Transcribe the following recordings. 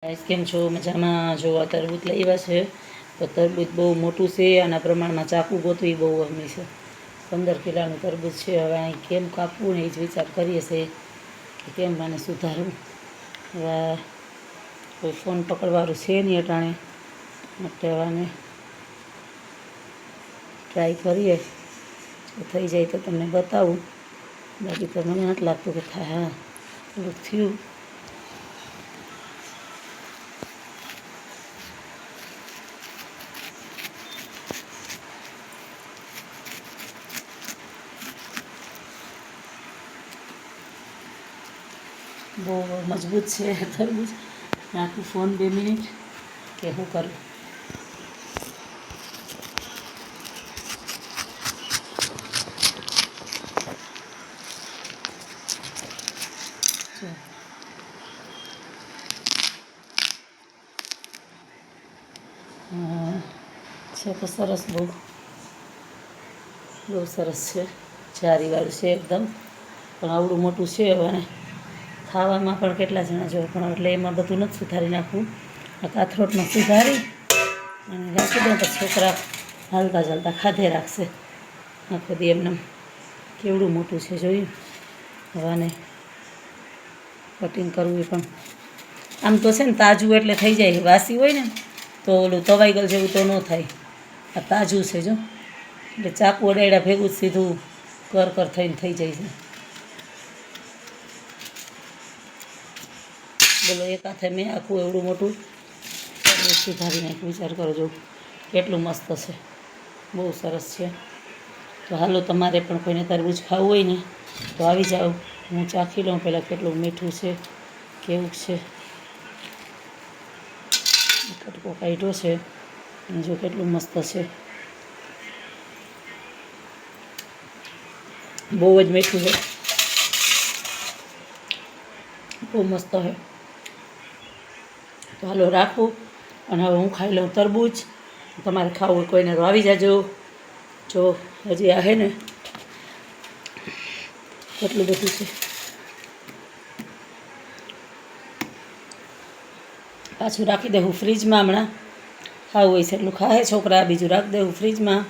Guys કેમ છો? મજામાં? જો આ તરબૂચ લાવ્યા છે તો તરબૂચ બહુ મોટું છે. આના પ્રમાણમાં ચાકુ ગોતવી બહુ અઘરી છે. 15 કિલોનું તરબૂચ છે. હવે અહીં કેમ કાપવું ને એ જ વિચાર કરીએ છીએ કે કેમ આને સુધારવું. હવે કોઈ ફોન પકડવાનું છે નહીં અટાણે, એટલે આને ટ્રાય કરીએ. થઈ જાય તો તમને બતાવું, બાકી તો મને નથી લાગતું કે થાય. હા, થોડુંક થયું. બહુ મજબૂત છે તરબૂચ. નાખું ફોન 2 મિનિટ કે શું કરું. છે તો સરસ, બહુ સરસ છે. જારીવાળું છે એકદમ, પણ આવડું મોટું છે. હવે ખાવામાં પણ કેટલા જણા જો, પણ એટલે એમાં બધું નથી સુધારી નાખવું. આ કાથરોટમાં સુધારી અને રાખી દઉં તો છોકરા હાલતા ચાલતા ખાધે રાખશે આખો દી. એમને કેવડું મોટું છે જોયું. હવે આને કટિંગ કરવું પણ આમ તો છે ને તાજું એટલે થઈ જાય. વાસી હોય ને તો ઓલું તવાઈ ગયેલ જેવું તો ન થાય. આ તાજું છે જો, એટલે ચાકુ અડાડ્યા ભેગું જ સીધું કર થઈને થઈ જાય છે. બોલો, એક હાથે મેં આખું એવડું મોટું સુધારી નાખ્યું. વિચાર કરો જો કેટલું મસ્ત છે, બહુ સરસ છે. તો હાલો, તમારે પણ કોઈને તરબૂચ ખાવું હોય ને તો આવી જાઓ. હું ચાખી લઉં પહેલાં કેટલું મીઠું છે, કેવું છે. કટકો કાઢ્યો છે અને જો કેટલું મસ્ત છે. બહુ જ મીઠું છે, બહુ મસ્ત છે. તો હાલો રાખું, અને હવે હું ખાઈ લઉં તરબૂચ. તમારે ખાવું હોય કોઈને તો આવી જાજો. જો હજી આ હે ને કેટલું બધું છે. પાછું રાખી દેવું ફ્રીજમાં. હમણાં ખાવું હોય છે એટલું ખાય છોકરા, બીજું રાખી દેવું ફ્રીજમાં.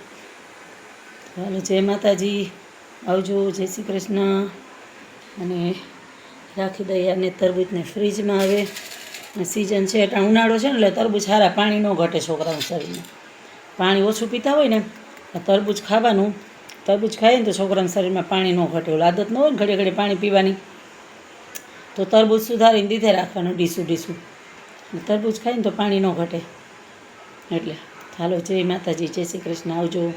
હાલો, જય માતાજી, આવજો, જય શ્રી કૃષ્ણ. અને રાખી દઈએ અને તરબૂચને ફ્રીજમાં. હવે સિઝન છે એટલે ઉનાળો છે ને, એટલે તરબૂચ સારા, પાણી ન ઘટે છોકરાઓના શરીરમાં. પાણી ઓછું પીતા હોય ને તરબૂચ ખાવાનું. તરબૂચ ખાઈએ ને તો છોકરાના શરીરમાં પાણી ન ઘટે. ઓલી આદત ન હોય ને ઘડીએ ઘડીએ પાણી પીવાની, તો તરબૂચ સુધારીને દીધે રાખવાનું ડીસું. તરબૂચ ખાઈને તો પાણી ન ઘટે. એટલે હાલો, જય માતાજી, જય શ્રી કૃષ્ણ, આવજો.